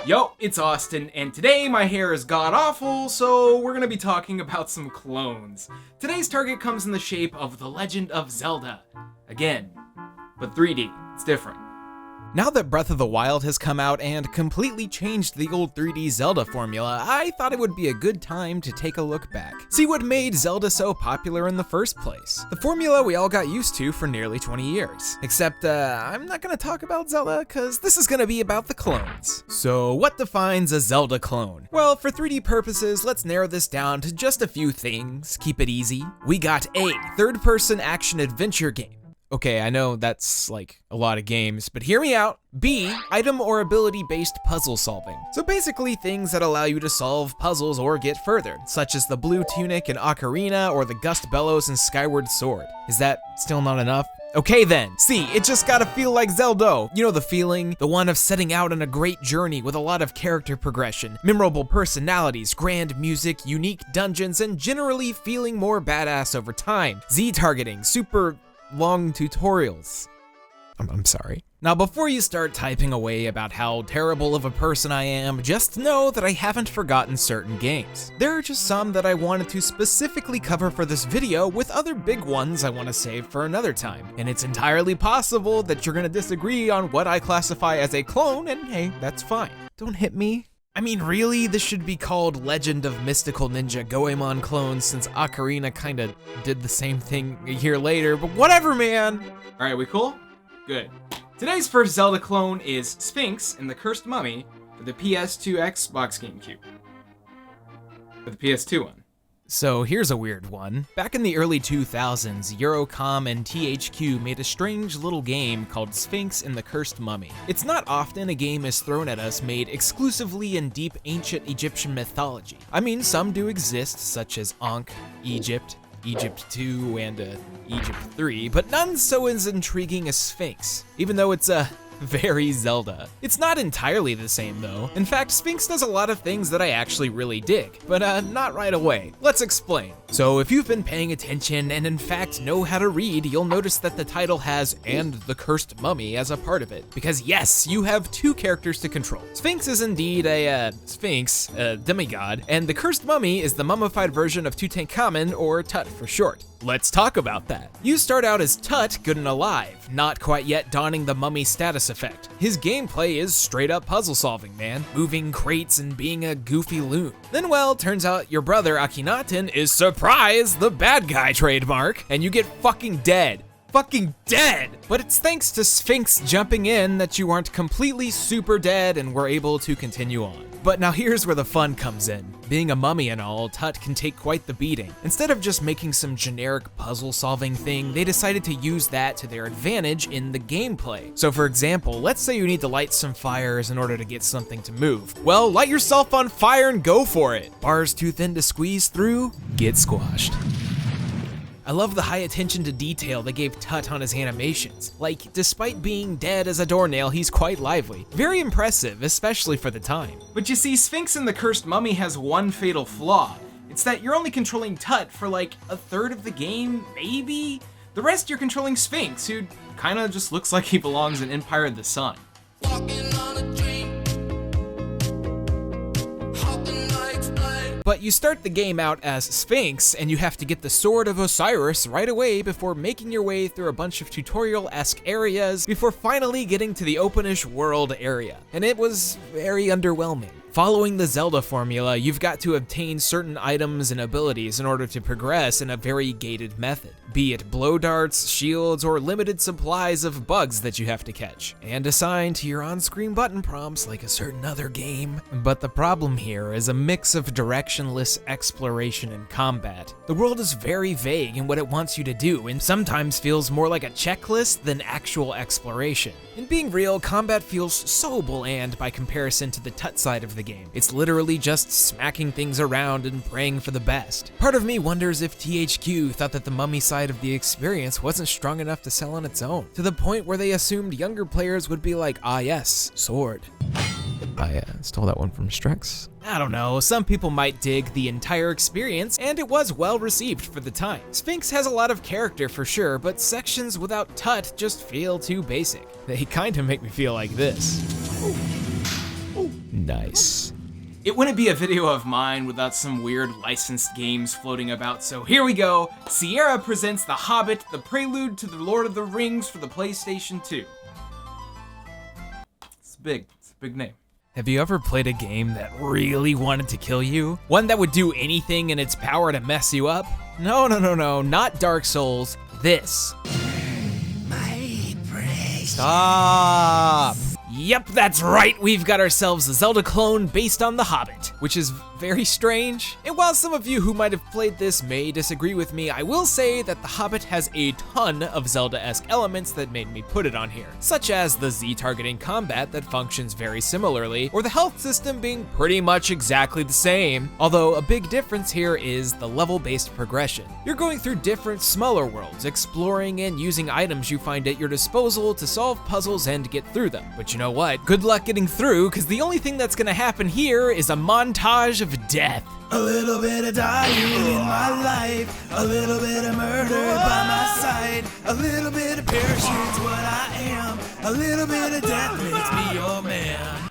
Yo, it's Austin, and today my hair is god-awful, so we're gonna be talking about some clones. Today's target comes in the shape of The Legend of Zelda. Again, but 3D, it's different. Now that Breath of the Wild has come out and completely changed the old 3D Zelda formula, I thought it would be a good time to take a look back. See what made Zelda so popular in the first place. The formula we all got used to for nearly 20 years. Except, I'm not gonna talk about Zelda, cause this is gonna be about the clones. So what defines a Zelda clone? Well, for 3D purposes, let's narrow this down to just a few things, keep it easy. We got A, third-person action-adventure game. Okay, I know that's like a lot of games, but hear me out. B, item or ability-based puzzle solving. So basically things that allow you to solve puzzles or get further, such as the Blue Tunic in Ocarina or the Gust Bellows in Skyward Sword. Is that still not enough? Okay then, C, it just gotta feel like Zelda. You know the feeling? The one of setting out on a great journey with a lot of character progression, memorable personalities, grand music, unique dungeons, and generally feeling more badass over time. Z targeting, super long tutorials. I'm sorry. Now before you start typing away about how terrible of a person I am, just know that I haven't forgotten certain games. There are just some that I wanted to specifically cover for this video, with other big ones I want to save for another time. And it's entirely possible that you're gonna disagree on what I classify as a clone, and hey, that's fine. Don't hit me. I mean, really, this should be called Legend of Mystical Ninja Goemon Clones, since Ocarina kinda did the same thing a year later, but whatever, man! Alright, we cool? Good. Today's first Zelda clone is Sphinx and the Cursed Mummy for the PS2 Xbox GameCube. For the PS2 one. So here's a weird one. Back in the early 2000s, Eurocom and THQ made a strange little game called Sphinx and the Cursed Mummy. It's not often a game is thrown at us made exclusively in deep ancient Egyptian mythology. I mean, some do exist, such as Ankh, Egypt, Egypt 2, and Egypt 3, but none so as intriguing as Sphinx, even though it's very Zelda. It's not entirely the same though. In fact, Sphinx does a lot of things that I actually really dig, but not right away. Let's explain. So if you've been paying attention and in fact know how to read, you'll notice that the title has "and the Cursed Mummy" as a part of it. Because yes, you have two characters to control. Sphinx is indeed a Sphinx, a demigod, and the Cursed Mummy is the mummified version of Tutankhamun, or Tut for short. Let's talk about that. You start out as Tut, good and alive, not quite yet donning the mummy status effect. His gameplay is straight up puzzle solving, man, moving crates and being a goofy loon. Then, well, turns out your brother Akhenaten is, surprise, the bad guy trademark, and you get fucking dead. Fucking dead! But it's thanks to Sphinx jumping in that you aren't completely super dead and were able to continue on. But now here's where the fun comes in. Being a mummy and all, Tut can take quite the beating. Instead of just making some generic puzzle-solving thing, they decided to use that to their advantage in the gameplay. So for example, let's say you need to light some fires in order to get something to move. Well, light yourself on fire and go for it. Bars too thin to squeeze through? Get squashed. I love the high attention to detail they gave Tut on his animations. Like, despite being dead as a doornail, he's quite lively. Very impressive, especially for the time. But you see, Sphinx and the Cursed Mummy has one fatal flaw. It's that you're only controlling Tut for like a third of the game, maybe? The rest you're controlling Sphinx, who kinda just looks like he belongs in Empire of the Sun. But you start the game out as Sphinx, and you have to get the Sword of Osiris right away before making your way through a bunch of tutorial-esque areas before finally getting to the openish world area. And it was very underwhelming. Following the Zelda formula, you've got to obtain certain items and abilities in order to progress in a very gated method, be it blow darts, shields, or limited supplies of bugs that you have to catch, and assigned to your on-screen button prompts like a certain other game. But the problem here is a mix of directionless exploration and combat. The world is very vague in what it wants you to do, and sometimes feels more like a checklist than actual exploration. In being real, combat feels so bland by comparison to the Tut side of the game. It's literally just smacking things around and praying for the best. Part of me wonders if THQ thought that the mummy side of the experience wasn't strong enough to sell on its own, to the point where they assumed younger players would be like, ah yes, sword. I stole that one from Strex. I don't know, some people might dig the entire experience, and it was well received for the time. Sphinx has a lot of character for sure, but sections without Tut just feel too basic. They kinda make me feel like this. Nice. It wouldn't be a video of mine without some weird licensed games floating about, so here we go. Sierra presents The Hobbit, the prelude to The Lord of the Rings for the PlayStation 2. It's a big name. Have you ever played a game that really wanted to kill you? One that would do anything in its power to mess you up? No, not Dark Souls. This. My precious. Stop! Yep, that's right, we've got ourselves a Zelda clone based on The Hobbit, which is very strange. And while some of you who might have played this may disagree with me, I will say that The Hobbit has a ton of Zelda-esque elements that made me put it on here, such as the Z-targeting combat that functions very similarly, or the health system being pretty much exactly the same, although a big difference here is the level-based progression. You're going through different smaller worlds, exploring and using items you find at your disposal to solve puzzles and get through them. But you know what? Good luck getting through, because the only thing that's gonna happen here is a montage of death. A little bit of dying in my life, a little bit of murder by my side, a little bit of parachute's what I am, a little bit of death makes me your man.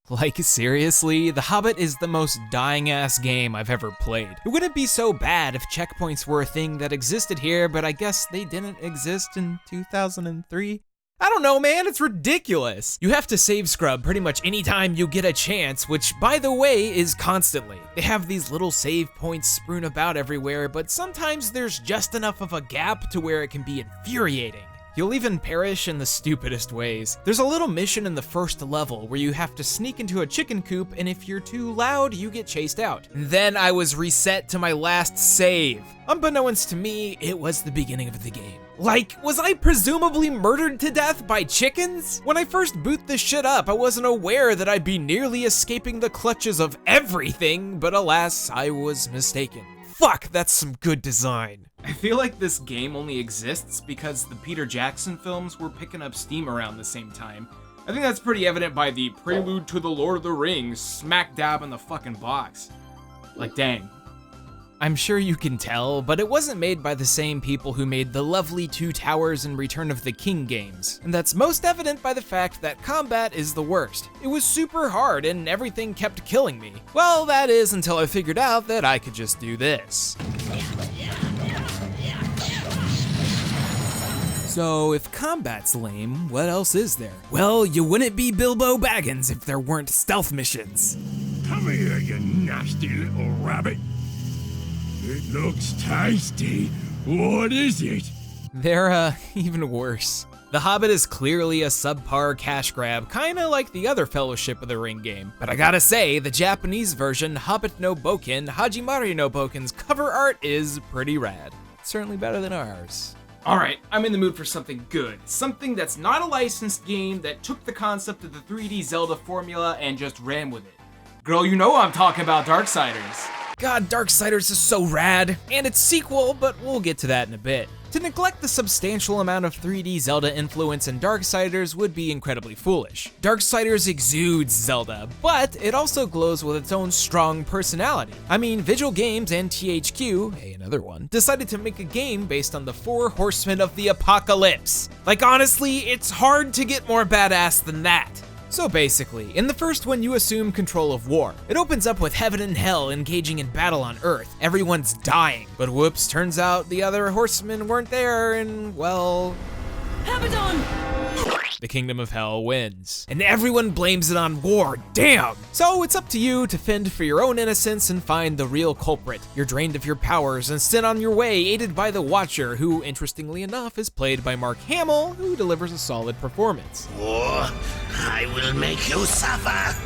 Like, seriously, The Hobbit is the most dying-ass game I've ever played. It wouldn't be so bad if checkpoints were a thing that existed here, but I guess they didn't exist in 2003? I don't know, man, it's ridiculous. You have to save scrub pretty much anytime you get a chance, which, by the way, is constantly. They have these little save points strewn about everywhere, but sometimes there's just enough of a gap to where it can be infuriating. You'll even perish in the stupidest ways. There's a little mission in the first level where you have to sneak into a chicken coop, and if you're too loud, you get chased out. Then I was reset to my last save. Unbeknownst to me, it was the beginning of the game. Like, was I presumably murdered to death by chickens? When I first boot this shit up, I wasn't aware that I'd be nearly escaping the clutches of everything, but alas, I was mistaken. Fuck, that's some good design. I feel like this game only exists because the Peter Jackson films were picking up steam around the same time. I think that's pretty evident by the prelude to The Lord of the Rings smack dab in the fucking box. Like, dang. I'm sure you can tell, but it wasn't made by the same people who made the lovely Two Towers and Return of the King games. And that's most evident by the fact that combat is the worst. It was super hard and everything kept killing me. Well, that is until I figured out that I could just do this. So if combat's lame, what else is there? Well, you wouldn't be Bilbo Baggins if there weren't stealth missions. Come here, you nasty little rabbit. It looks tasty. What is it? They're, even worse. The Hobbit is clearly a subpar cash grab, kinda like the other Fellowship of the Ring game. But I gotta say, the Japanese version, Hobbit no Boken, Hajimari no Boken's cover art is pretty rad. Certainly better than ours. Alright, I'm in the mood for something good. Something that's not a licensed game that took the concept of the 3D Zelda formula and just ran with it. Girl, you know I'm talking about Darksiders. God, Darksiders is so rad, and its sequel, but we'll get to that in a bit. To neglect the substantial amount of 3D Zelda influence in Darksiders would be incredibly foolish. Darksiders exudes Zelda, but it also glows with its own strong personality. I mean, Vigil Games and THQ, hey, another one, decided to make a game based on the 4 Horsemen of the Apocalypse. Like, honestly, it's hard to get more badass than that. So basically, in the first one you assume control of war. It opens up with heaven and hell engaging in battle on Earth. Everyone's dying, but whoops, turns out the other horsemen weren't there and, well... Abaddon! The Kingdom of Hell wins. And everyone blames it on war, damn! So it's up to you to fend for your own innocence and find the real culprit. You're drained of your powers and sent on your way, aided by the Watcher, who, interestingly enough, is played by Mark Hamill, who delivers a solid performance. War, I will make you suffer.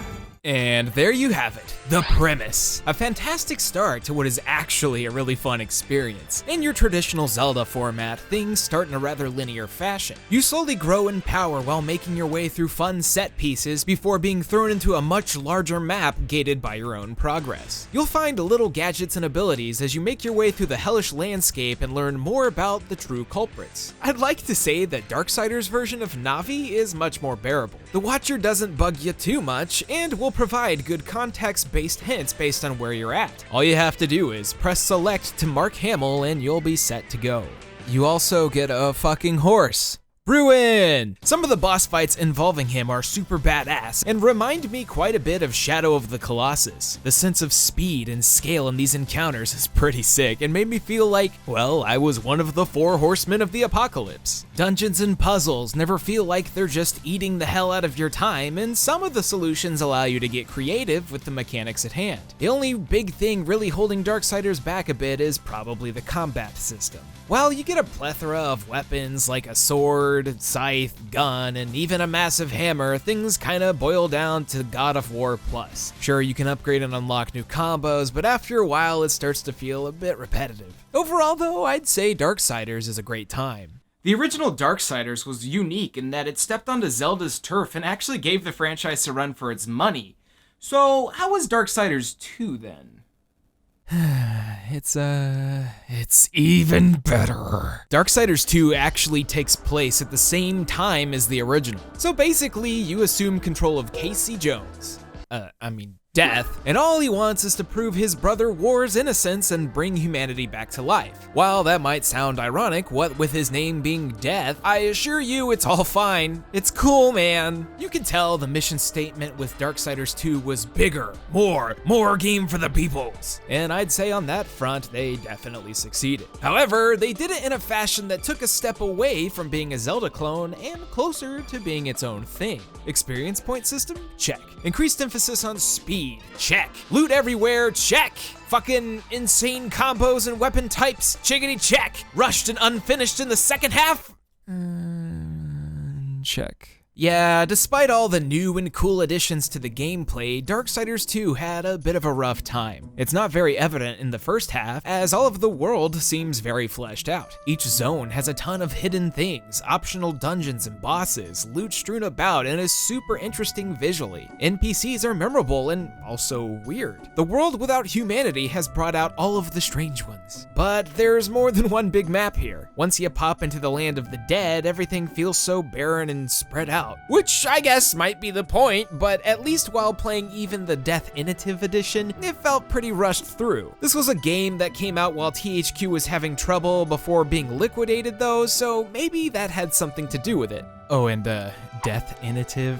And there you have it, the premise. A fantastic start to what is actually a really fun experience. In your traditional Zelda format, things start in a rather linear fashion. You slowly grow in power while making your way through fun set pieces before being thrown into a much larger map gated by your own progress. You'll find little gadgets and abilities as you make your way through the hellish landscape and learn more about the true culprits. I'd like to say that Darksiders' version of Navi is much more bearable. The Watcher doesn't bug you too much, and will provide good context-based hints based on where you're at. All you have to do is press select to Mark Hamill and you'll be set to go. You also get a fucking horse. Bruin! Some of the boss fights involving him are super badass and remind me quite a bit of Shadow of the Colossus. The sense of speed and scale in these encounters is pretty sick and made me feel like, well, I was one of the 4 horsemen of the apocalypse. Dungeons and puzzles never feel like they're just eating the hell out of your time, and some of the solutions allow you to get creative with the mechanics at hand. The only big thing really holding Darksiders back a bit is probably the combat system. While you get a plethora of weapons like a sword, scythe, gun, and even a massive hammer, things kinda boil down to God of War Plus. Sure, you can upgrade and unlock new combos, but after a while it starts to feel a bit repetitive. Overall though, I'd say Darksiders is a great time. The original Darksiders was unique in that it stepped onto Zelda's turf and actually gave the franchise a run for its money. So how was Darksiders 2 then? It's even better. Darksiders 2 actually takes place at the same time as the original. So basically, you assume control of Casey Jones. Death, and all he wants is to prove his brother War's innocence and bring humanity back to life. While that might sound ironic, what with his name being Death, I assure you it's all fine. It's cool, man. You can tell the mission statement with Darksiders 2 was bigger, more game for the peoples. And I'd say on that front, they definitely succeeded. However, they did it in a fashion that took a step away from being a Zelda clone and closer to being its own thing. Experience point system? Check. Increased emphasis on speed? Check. Loot everywhere? Check. Fucking insane combos and weapon types? Chickity check. Rushed and unfinished in the second half? Check. Yeah, despite all the new and cool additions to the gameplay, Darksiders 2 had a bit of a rough time. It's not very evident in the first half, as all of the world seems very fleshed out. Each zone has a ton of hidden things, optional dungeons and bosses, loot strewn about, and is super interesting visually. NPCs are memorable and also weird. The world without humanity has brought out all of the strange ones. But there's more than one big map here. Once you pop into the land of the dead, everything feels so barren and spread out. Which I guess might be the point, but at least while playing even the Definitive Edition, it felt pretty rushed through. This was a game that came out while THQ was having trouble before being liquidated though, so maybe that had something to do with it. Oh, and Definitive,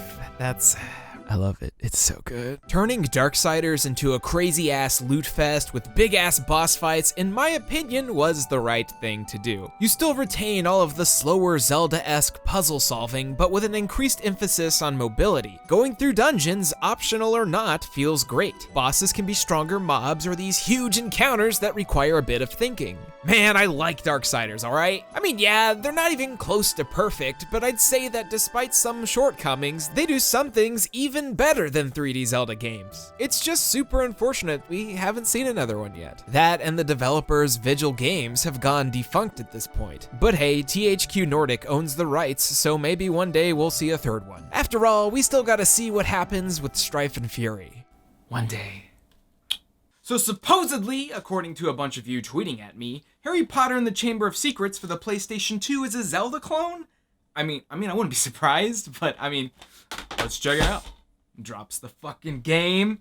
I love it. It's so good. Turning Darksiders into a crazy-ass loot fest with big-ass boss fights, in my opinion, was the right thing to do. You still retain all of the slower Zelda-esque puzzle solving, but with an increased emphasis on mobility. Going through dungeons, optional or not, feels great. Bosses can be stronger mobs or these huge encounters that require a bit of thinking. Man, I like Darksiders, alright? I mean, yeah, they're not even close to perfect, but I'd say that despite some shortcomings, they do some things even better than 3D Zelda games. It's just super unfortunate we haven't seen another one yet. That and the developers Vigil Games have gone defunct at this point. But hey, THQ Nordic owns the rights, so maybe one day we'll see a third one. After all, we still gotta see what happens with Strife and Fury. One day. So supposedly, according to a bunch of you tweeting at me, Harry Potter and the Chamber of Secrets for the PlayStation 2 is a Zelda clone? I mean, I wouldn't be surprised, but let's check it out. Drops the fucking game.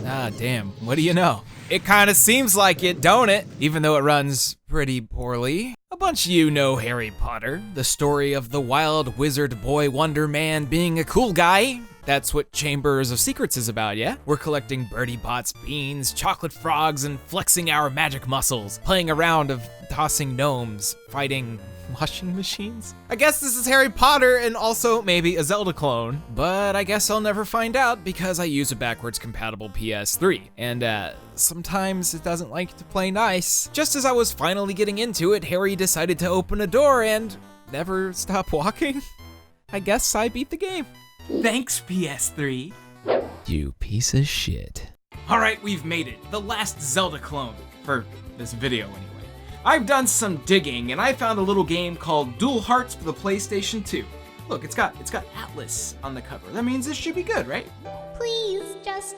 Ah, damn, what do you know? It kinda seems like it, don't it? Even though it runs pretty poorly. A bunch of you know Harry Potter, the story of the wild wizard boy wonder man being a cool guy. That's what Chambers of Secrets is about, yeah? We're collecting Birdie Bots, beans, chocolate frogs, and flexing our magic muscles, playing a round of tossing gnomes, fighting washing machines? I guess this is Harry Potter and also maybe a Zelda clone, but I guess I'll never find out because I use a backwards compatible PS3, and sometimes it doesn't like to play nice. Just as I was finally getting into it, Harry decided to open a door and never stop walking. I guess I beat the game. Thanks, PS3. You piece of shit. Alright, we've made it. The last Zelda clone. For this video, anyway. I've done some digging, and I found a little game called Dual Hearts for the PlayStation 2. Look, it's got Atlas on the cover. That means this should be good, right? Please, just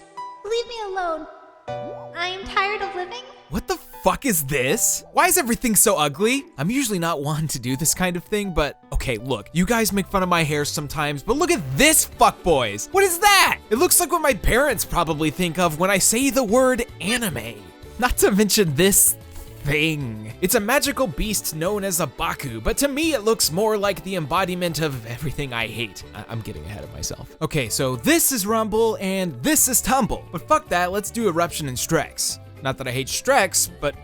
leave me alone. I am tired of living. What the fuck is this? Why is everything so ugly? I'm usually not one to do this kind of thing, but okay, look, you guys make fun of my hair sometimes, but look at this, fuckboys. What is that? It looks like what my parents probably think of when I say the word anime. Not to mention this thing. It's a magical beast known as a Baku, but to me it looks more like the embodiment of everything I hate. I'm getting ahead of myself. Okay, so this is Rumble and this is Tumble. But fuck that, let's do Eruption and Strex. Not that I hate Strex, but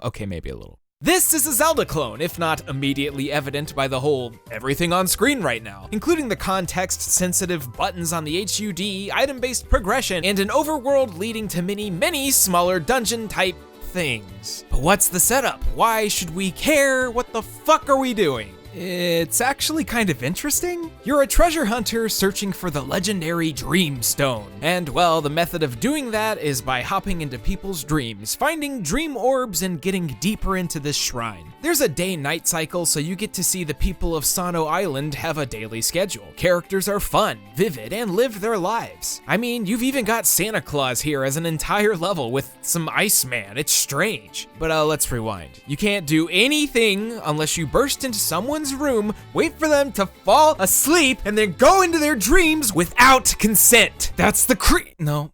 okay, maybe a little. This is a Zelda clone, if not immediately evident by the whole everything on screen right now, including the context-sensitive buttons on the HUD, item-based progression, and an overworld leading to many smaller dungeon-type things. But what's the setup? Why should we care? What the fuck are we doing? It's actually kind of interesting. You're a treasure hunter searching for the legendary Dream Stone. And well, the method of doing that is by hopping into people's dreams, finding dream orbs, and getting deeper into this shrine. There's a day-night cycle, so you get to see the people of Sano Island have a daily schedule. Characters are fun, vivid, and live their lives. I mean, you've even got Santa Claus here as an entire level with some Iceman. It's strange. But let's rewind. You can't do anything unless you burst into someone's room, wait for them to fall asleep, and then go into their dreams without consent. That's the No,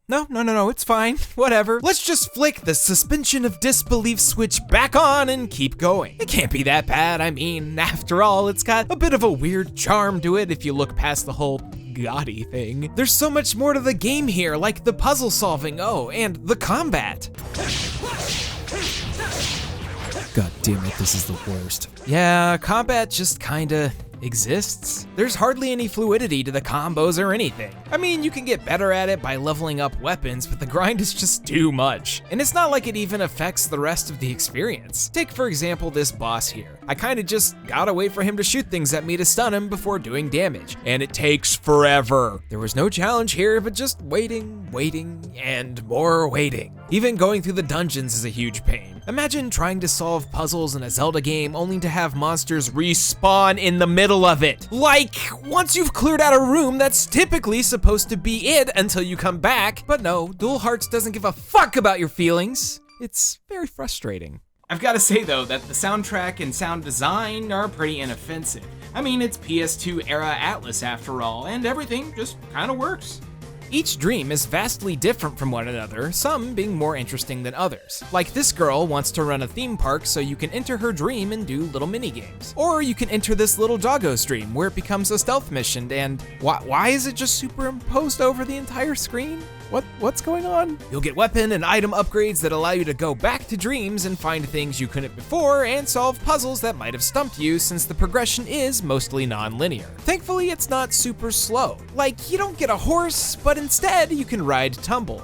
it's fine. Whatever. Let's just flick the suspension of disbelief switch back on and keep going. It can't be that bad. I mean, after all, it's got a bit of a weird charm to it if you look past the whole gaudy thing. There's so much more to the game here, like the puzzle solving, and the combat. God damn it, this is the worst. Yeah, combat just kinda exists. There's hardly any fluidity to the combos or anything. I mean, you can get better at it by leveling up weapons, but the grind is just too much. And it's not like it even affects the rest of the experience. Take, for example, this boss here. I kinda just gotta wait for him to shoot things at me to stun him before doing damage. And it takes forever. There was no challenge here, but just waiting, and more waiting. Even going through the dungeons is a huge pain. Imagine trying to solve puzzles in a Zelda game only to have monsters respawn in the middle of it. Like, once you've cleared out a room that's typically supposed to be it until you come back. But no, Dual Hearts doesn't give a fuck about your feelings. It's very frustrating. I've got to say though that the soundtrack and sound design are pretty inoffensive. I mean, it's PS2 era Atlas after all, and everything just kind of works. Each dream is vastly different from one another, some being more interesting than others. Like this girl wants to run a theme park, so you can enter her dream and do little mini games. Or you can enter this little doggo's dream where it becomes a stealth mission, and why is it just superimposed over the entire screen? What's going on? You'll get weapon and item upgrades that allow you to go back to dreams and find things you couldn't before and solve puzzles that might have stumped you since the progression is mostly non-linear. Thankfully, it's not super slow. Like, you don't get a horse, but instead you can ride Tumble.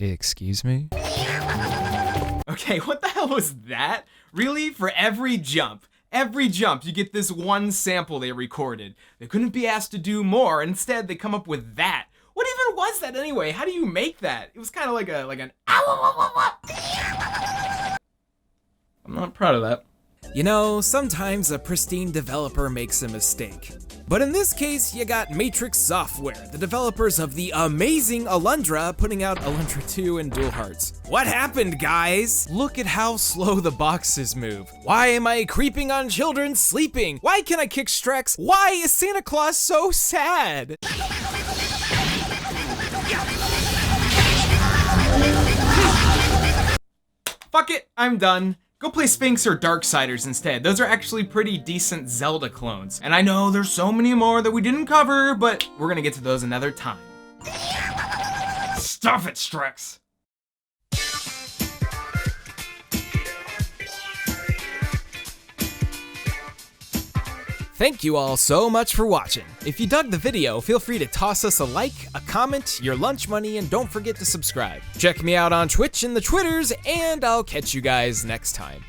Excuse me? Okay, what the hell was that? Really? For every jump, you get this one sample they recorded. They couldn't be asked to do more, instead they come up with that. What even was that anyway? How do you make that? It was kind of like an I'm not proud of that. You know, sometimes a pristine developer makes a mistake. But in this case, you got Matrix Software, the developers of the amazing Alundra, putting out Alundra 2 and Dual Hearts. What happened, guys? Look at how slow the boxes move. Why am I creeping on children sleeping? Why can I kick Strex? Why is Santa Claus so sad? Fuck it, I'm done. Go play Sphinx or Darksiders instead. Those are actually pretty decent Zelda clones. And I know there's so many more that we didn't cover, but we're gonna get to those another time. Stuff it, Strex! Thank you all so much for watching. If you dug the video, feel free to toss us a like, a comment, your lunch money, and don't forget to subscribe. Check me out on Twitch and the Twitters, and I'll catch you guys next time.